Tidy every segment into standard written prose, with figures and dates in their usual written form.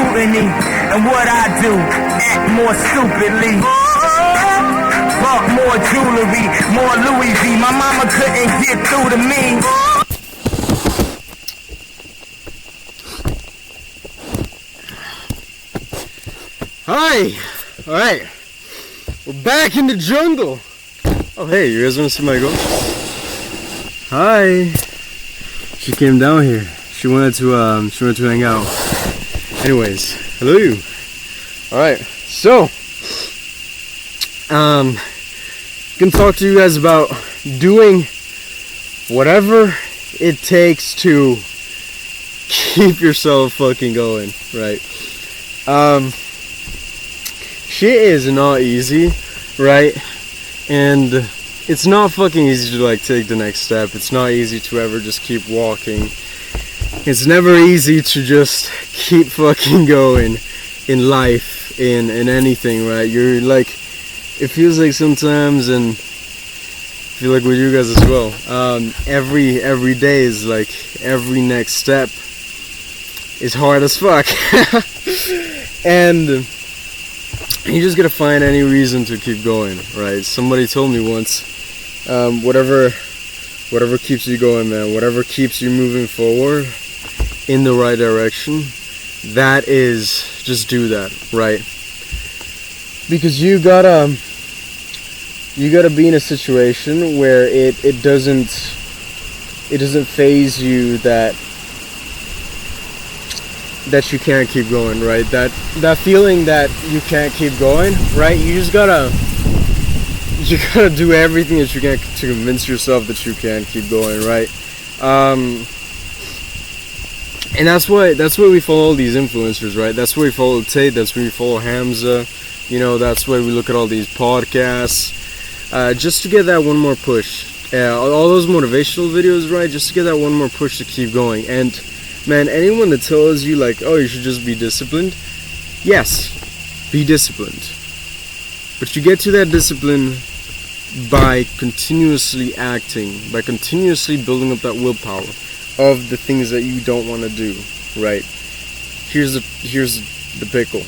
scrutiny. And what I do, act more stupidly. Bought more jewelry, more Louis V. My mama couldn't get through to me. Hi! Alright. We're back in the jungle. Oh hey, you guys wanna see my ghost? Hi. She came down here. She wanted to hang out. Anyways, hello you. Alright, so gonna talk to you guys about doing whatever it takes to keep yourself fucking going, right? Shit is not easy, right? And it's not fucking easy to like take the next step. It's not easy to ever just keep walking. It's never easy to just keep fucking going in life, in anything, right? You're like, it feels like sometimes, and I feel like with you guys as well, every day is like, every next step is hard as fuck. And you just gotta find any reason to keep going, right? Somebody told me once, whatever keeps you going, man, whatever keeps you moving forward in the right direction, that is, just do that, right? Because you gotta be in a situation where it doesn't faze you that you can't keep going, right? That feeling that you can't keep going, right? You gotta do everything that you can to convince yourself that you can keep going, right? And that's why we follow all these influencers, right? That's why we follow Tate, that's why we follow Hamza, you know, that's why we look at all these podcasts, just to get that one more push. All those motivational videos, right? Just to get that one more push to keep going. And man, anyone that tells you like, oh, you should just be disciplined, yes, be disciplined. But you get to that discipline by continuously acting, by continuously building up that willpower of the things that you don't want to do, right? Here's the pickle.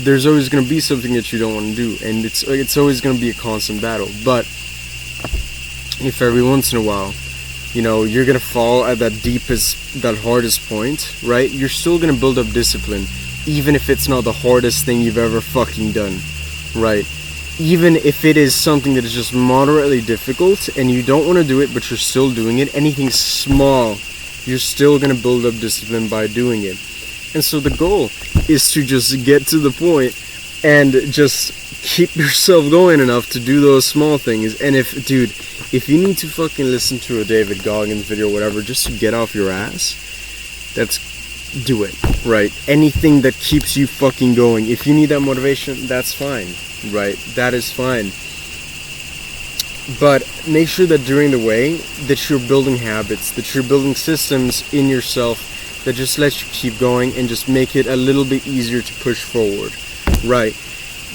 There's always going to be something that you don't want to do, and it's always going to be a constant battle. But if every once in a while, you know, you're gonna fall at that hardest point, right? You're still gonna build up discipline, even if it's not the hardest thing you've ever fucking done, right? Even if it is something that is just moderately difficult and you don't want to do it, but you're still doing it, anything small, you're still gonna build up discipline by doing it. And so the goal is to just get to the point and just keep yourself going enough to do those small things. And if you need to fucking listen to a David Goggins video or whatever just to get off your ass, do it, right? Anything that keeps you fucking going. If you need that motivation, that's fine, right? That is fine. But make sure that during the way that you're building habits, that you're building systems in yourself that just let you keep going and just make it a little bit easier to push forward, right?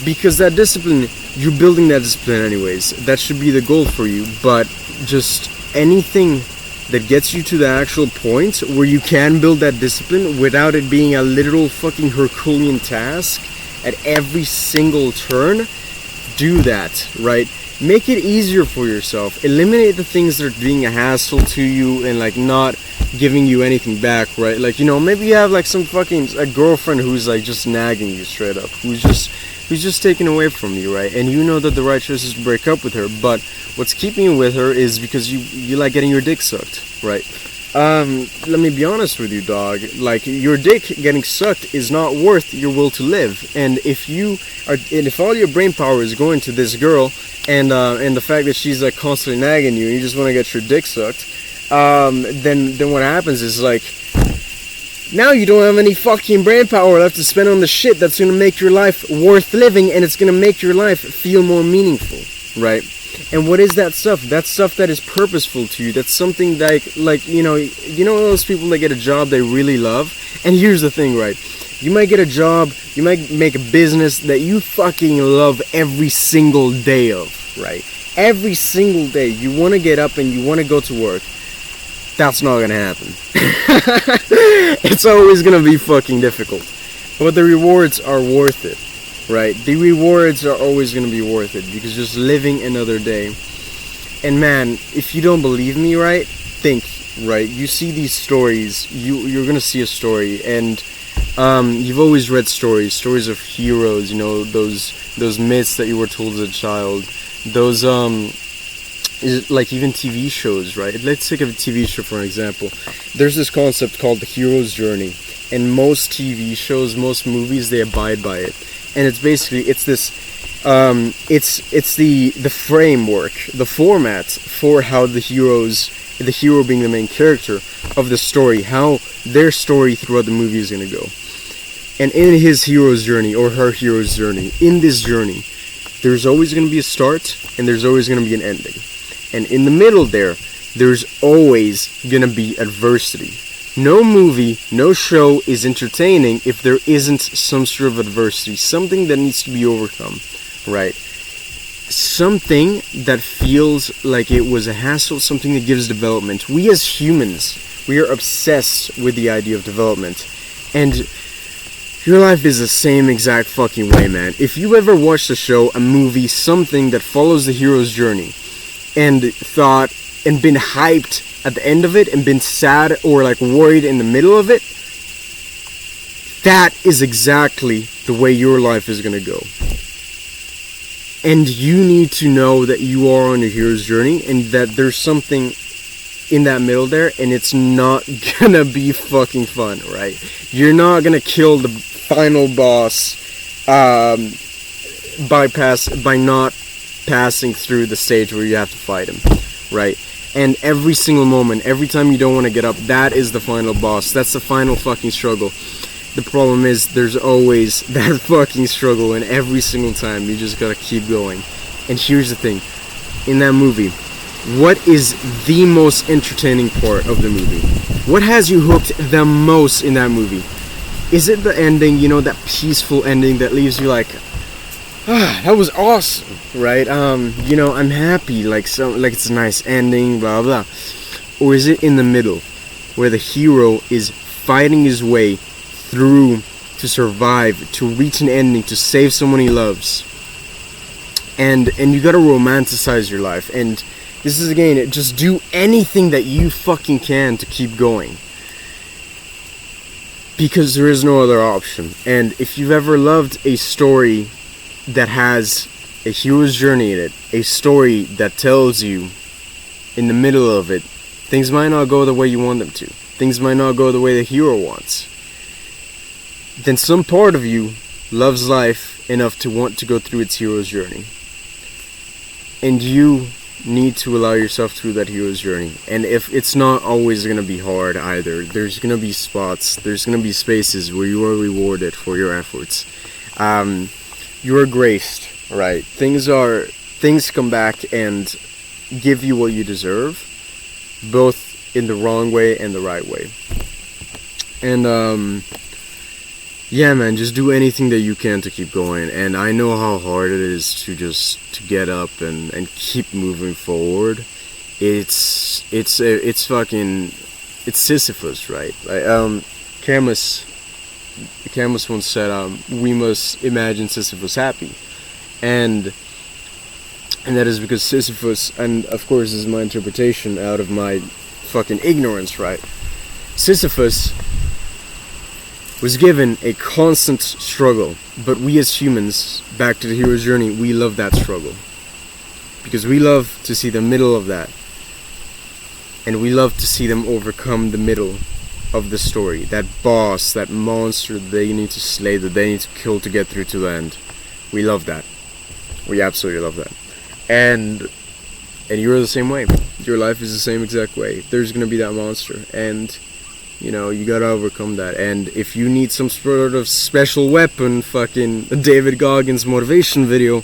Because that discipline, you're building that discipline anyways. That should be the goal for you. But just anything that gets you to the actual point where you can build that discipline without it being a literal fucking Herculean task at every single turn, do that, right? Make it easier for yourself. Eliminate the things that are being a hassle to you and like not giving you anything back, right? Like, you know, maybe you have like some fucking a girlfriend who's like just nagging you straight up, who's just taken away from you, right? And you know that the right choice is to break up with her, but what's keeping you with her is because you like getting your dick sucked, right? Let me be honest with you, dog. Like, your dick getting sucked is not worth your will to live. And if all your brain power is going to this girl and the fact that she's like constantly nagging you and you just want to get your dick sucked, then what happens is like, now you don't have any fucking brain power left to spend on the shit that's gonna make your life worth living, and it's gonna make your life feel more meaningful, right? And what is that stuff? That's stuff that is purposeful to you. That's something like you know those people that get a job they really love. And here's the thing, right? You might get a job, you might make a business that you fucking love every single day of, right? Every single day you want to get up and you want to go to work. That's not gonna happen. It's always gonna be fucking difficult. but the rewards are worth it, right? The rewards are always going to be worth it, because just living another day. And man, if you don't believe me, right, think, right, you see these stories, you're going to see a story, and you've always read stories of heroes, you know, those myths that you were told as a child, those like even TV shows, right? Let's take a TV show for an example. There's this concept called the hero's journey, and most TV shows, most movies, they abide by it. And it's basically, it's this, it's the framework, the format for how the hero being the main character of the story, how their story throughout the movie is going to go. And in his hero's journey, or her hero's journey, in this journey, there's always going to be a start, and there's always going to be an ending. And in the middle there's always going to be adversity. No movie, no show is entertaining if there isn't some sort of adversity, something that needs to be overcome, right? Something that feels like it was a hassle, something that gives development. We as humans, we are obsessed with the idea of development. And your life is the same exact fucking way, man. If you ever watched a show, a movie, something that follows the hero's journey, and thought and been hyped at the end of it and been sad or like worried in the middle of it, that is exactly the way your life is going to go. And you need to know that you are on your hero's journey, and that there's something in that middle there, and it's not gonna be fucking fun, right? You're not gonna kill the final boss by not passing through the stage where you have to fight him, right? And every single moment, every time you don't want to get up, that is the final boss. That's the final fucking struggle. The problem is, there's always that fucking struggle, and every single time you just gotta keep going. And here's the thing, in that movie, what is the most entertaining part of the movie? What has you hooked the most in that movie? Is it the ending, you know, that peaceful ending that leaves you like, that was awesome, right? You know, I'm happy, like it's a nice ending, blah blah. Or is it in the middle, where the hero is fighting his way through to survive, to reach an ending, to save someone he loves, and you gotta romanticize your life. And this is, again, just do anything that you fucking can to keep going, because there is no other option. And if you've ever loved a story that has a hero's journey in it, a story that tells you in the middle of it, things might not go the way you want them to, things might not go the way the hero wants, then some part of you loves life enough to want to go through its hero's journey. And you need to allow yourself through that hero's journey. And if it's not always going to be hard either, there's going to be spots, there's going to be spaces where you are rewarded for your efforts. You are graced, right? Things come back and give you what you deserve, both in the wrong way and the right way. And yeah, man, just do anything that you can to keep going. And I know how hard it is to get up and keep moving forward. It's Sisyphus, right? Camus once said, we must imagine Sisyphus happy. And that is because Sisyphus, and of course this is my interpretation out of my fucking ignorance, right? Sisyphus was given a constant struggle, but we as humans, back to the hero's journey, we love that struggle. Because we love to see the middle of that. And we love to see them overcome the middle of the story, that boss, that monster that they need to slay, that they need to kill to get through to the end. We love that. We absolutely love that. And you're the same way. Your life is the same exact way. There's gonna be that monster, and you know, you gotta overcome that. And if you need some sort of special weapon, fucking David Goggins motivation video,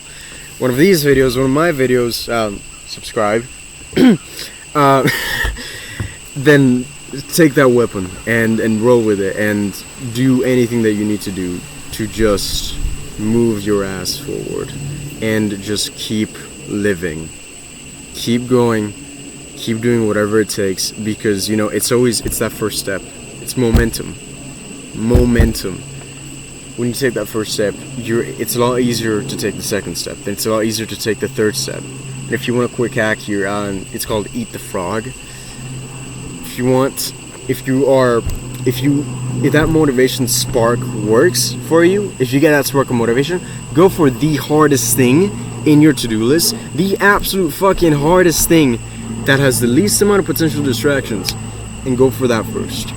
one of these videos, one of my videos, subscribe, then take that weapon and roll with it, and do anything that you need to do to just move your ass forward and just keep living, keep going, keep doing whatever it takes, because you know, it's that first step. It's momentum. when you take that first step, it's a lot easier to take the second step. Then it's a lot easier to take the third step. And if you want a quick hack here, it's called Eat the Frog. If that motivation spark works for you, if you get that spark of motivation, go for the hardest thing in your to-do list, the absolute fucking hardest thing that has the least amount of potential distractions, and go for that first.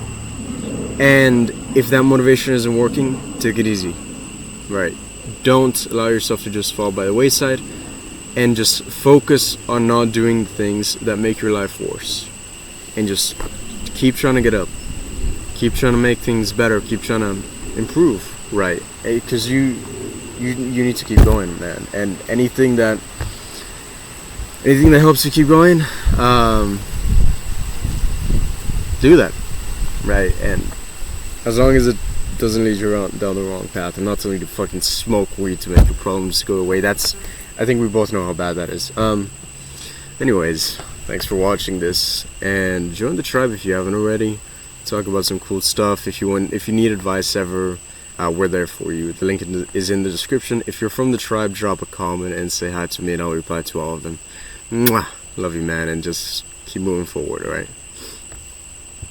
And if that motivation isn't working, take it easy, right? Don't allow yourself to just fall by the wayside, and just focus on not doing things that make your life worse, and just keep trying to get up, keep trying to make things better, keep trying to improve, right? Because you need to keep going, man. And anything that helps you keep going, do that, right? And as long as it doesn't lead you down the wrong path, I'm not telling you to fucking smoke weed to make your problems go away. I think we both know how bad that is. Anyways, thanks for watching this, and join the tribe if you haven't already. Talk about some cool stuff. If you need advice ever, we're there for you. The link is in the description. If you're from the tribe, drop a comment and say hi to me, and I'll reply to all of them. Mwah! Love you, man, and just keep moving forward, alright?